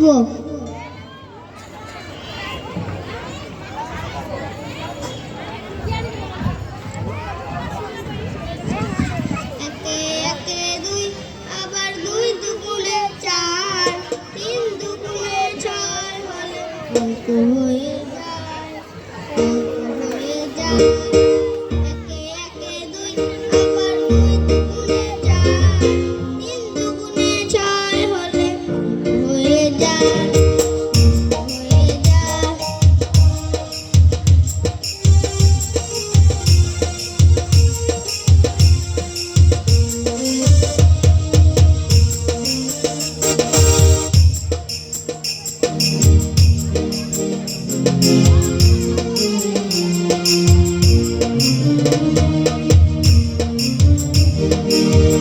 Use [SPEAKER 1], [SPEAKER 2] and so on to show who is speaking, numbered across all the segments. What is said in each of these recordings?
[SPEAKER 1] দিব। একে একে দুই, আবার দুই দুগুণে চার, তিন দুগুণে ছয় হলে অঙ্ক হয়ে যায়, অঙ্ক হয়ে যায়। একে একে দুই, আবার দুই দুগুণে চার, তিন দুগুণে ছয় হলে অঙ্ক হয়ে যায়, অঙ্ক হয়ে যায়।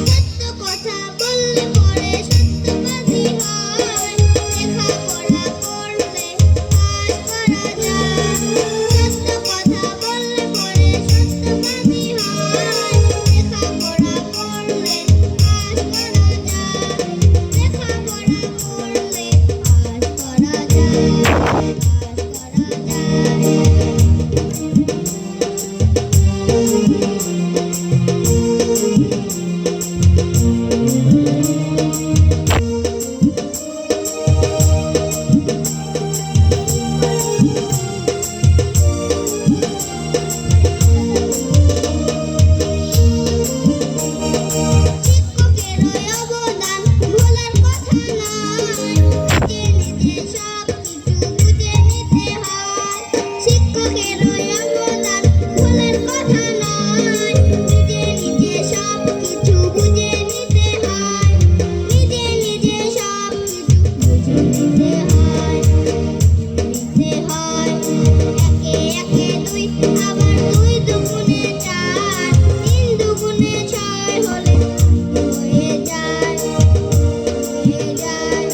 [SPEAKER 1] সত্য কথা বললে পরে সত্যবাদী হয়, লেখাপড়া করলে পাস করা যায়। সত্য কথা বললে পরে সত্যবাদী হয়, লেখাপড়া করলে পাস করা যায়, লেখাপড়া করলে পাস করা যায়, পাস করা যায়। শিক্ষকের অবদান ভোলার কথা নয়, নিজে নিজে সব কিছু বুঝে নিতে হয়। শিক্ষকের অবদান ভোলার কথা নয়, নিজে নিজে সব কিছু বুঝে নিতে হয়, নিজে নিজে সব কিছু বুঝে নিতে হয়, নিতে হয়। একে একে দুই, আবার দুই দুগুণে চার, তিন দুগুণে ছয় হলে অঙ্ক হয়ে যায়, হয়ে যায়।